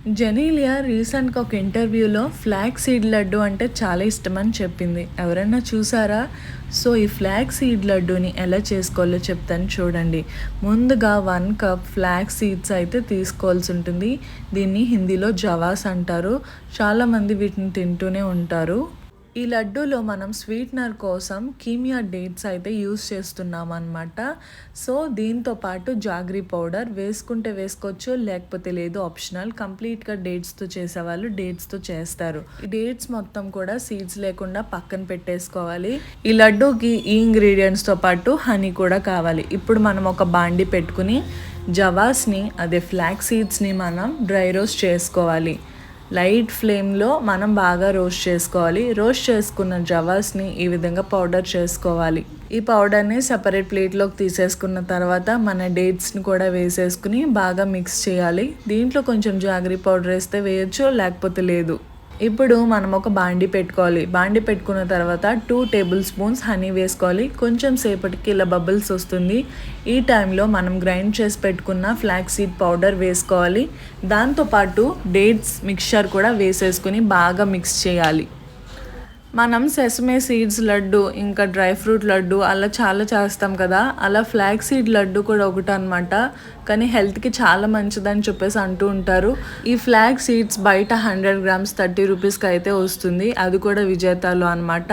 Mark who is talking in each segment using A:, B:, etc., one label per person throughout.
A: జెనీలియా రీసెంట్‌గా ఒక ఇంటర్వ్యూలో ఫ్లాక్స్ సీడ్ లడ్డు అంటే చాలా ఇష్టమని చెప్పింది. ఎవరైనా చూసారా? సో, ఈ ఫ్లాక్స్ సీడ్ లడ్డూని ఎలా చేసుకోవాలో చెప్తాను చూడండి. ముందుగా 1 కప్ ఫ్లాక్స్ సీడ్స్ అయితే తీసుకోవాల్సి ఉంటుంది. దీన్ని హిందీలో జవాస్ అంటారు. చాలామంది వీటిని తింటూనే ఉంటారు. ఈ లడ్డూలో మనం స్వీట్నర్ కోసం కీమియా డేట్స్ అయితే యూస్ చేస్తున్నాం అనమాట. సో దీంతో పాటు జాగ్రీ పౌడర్ వేసుకుంటే వేసుకోవచ్చు, లేకపోతే లేదు, ఆప్షనల్. కంప్లీట్గా డేట్స్తో చేసేవాళ్ళు డేట్స్తో చేస్తారు. ఈ డేట్స్ మొత్తం కూడా సీడ్స్ లేకుండా పక్కన పెట్టేసుకోవాలి. ఈ లడ్డూకి ఈ ఇంగ్రీడియంట్స్తో పాటు హనీ కూడా కావాలి. ఇప్పుడు మనం ఒక బాండి పెట్టుకుని జవాస్ని, అదే ఫ్లాక్స్ సీడ్స్ని మనం డ్రై రోస్ట్ చేసుకోవాలి. లైట్ ఫ్లేమ్లో మనం బాగా రోస్ట్ చేసుకోవాలి. రోస్ట్ చేసుకున్న జవాస్ని ఈ విధంగా పౌడర్ చేసుకోవాలి. ఈ పౌడర్ని సపరేట్ ప్లేట్లోకి తీసేసుకున్న తర్వాత మన డేట్స్ని కూడా వేసేసుకుని బాగా మిక్స్ చేయాలి. దీంట్లో కొంచెం జాగరీ పౌడర్ వేస్తే వేయచ్చు, లేకపోతే లేదు. ఇప్పుడు మనం ఒక బాండి పెట్టుకోవాలి. బాండి పెట్టుకున్న తర్వాత 2 టేబుల్ స్పూన్స్ హనీ వేసుకోవాలి. కొంచెం సేపటికి ఇలా బబుల్స్ వస్తుంది. ఈ టైంలో మనం గ్రైండ్ చేసి పెట్టుకున్న ఫ్లాక్స్ సీడ్ పౌడర్ వేసుకోవాలి. దాంతోపాటు డేట్స్ మిక్చర్ కూడా వేసేసుకుని బాగా మిక్స్ చేయాలి. మనం సెసమే సీడ్స్ లడ్డు, ఇంకా డ్రై ఫ్రూట్ లడ్డు అలా చాలా చేస్తాం కదా, అలా ఫ్లాక్స్ సీడ్ లడ్డు కూడా ఒకటి అనమాట. కానీ హెల్త్కి చాలా మంచిదని చెప్పేసి అంటూ ఉంటారు. ఈ ఫ్లాక్స్ సీడ్స్ బయట 100 గ్రామ్స్ 30 రూపీస్కి అయితే వస్తుంది. అది కూడా విజేతాలో అనమాట.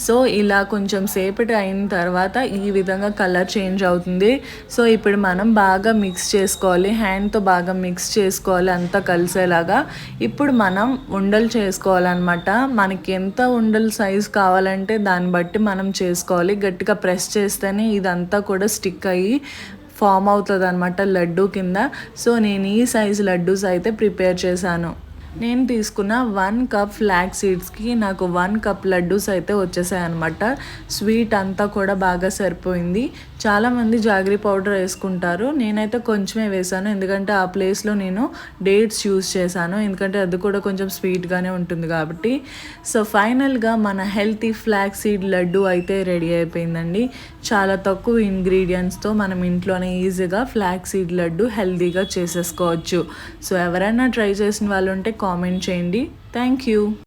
A: సో ఇలా కొంచెం సేపటి అయిన తర్వాత ఈ విధంగా కలర్ చేంజ్ అవుతుంది. సో ఇప్పుడు మనం బాగా మిక్స్ చేసుకోవాలి. హ్యాండ్తో బాగా మిక్స్ చేసుకోవాలి అంతా కలిసేలాగా. ఇప్పుడు మనం ఉండలు చేసుకోవాలన్నమాట. మనకి ఎంత ఉండలు సైజ్ కావాలంటే దాన్ని బట్టి మనం చేసుకోవాలి. గట్టిగా ప్రెస్ చేస్తేనే ఇదంతా కూడా స్టిక్ అయ్యి ఫామ్ అవుతుంది అనమాట లడ్డు కింద. సో నేను ఈ సైజు లడ్డూస్ అయితే ప్రిపేర్ చేశాను. నేను తీసుకున్న 1 కప్ ఫ్లాక్స్ సీడ్స్కి నాకు 1 కప్ లడ్డూస్ అయితే వచ్చేసాయి అనమాట. స్వీట్ అంతా కూడా బాగా సరిపోయింది. చాలామంది జాగరీ పౌడర్ వేసుకుంటారు. నేనైతే కొంచెమే వేసాను, ఎందుకంటే ఆ ప్లేస్లో నేను డేట్స్ యూస్ చేశాను. ఎందుకంటే అది కూడా కొంచెం స్వీట్గానే ఉంటుంది కాబట్టి. సో ఫైనల్గా మన హెల్తీ ఫ్లాక్స్ సీడ్ లడ్డు అయితే రెడీ అయిపోయిందండి. చాలా తక్కువ ఇంగ్రీడియంట్స్తో మనం ఇంట్లోనే ఈజీగా ఫ్లాక్స్ సీడ్ లడ్డు హెల్తీగా చేసేసుకోవచ్చు. సో ఎవరైనా ట్రై చేసిన వాళ్ళు ఉంటే కామెంట్ చేయండి. Thank you.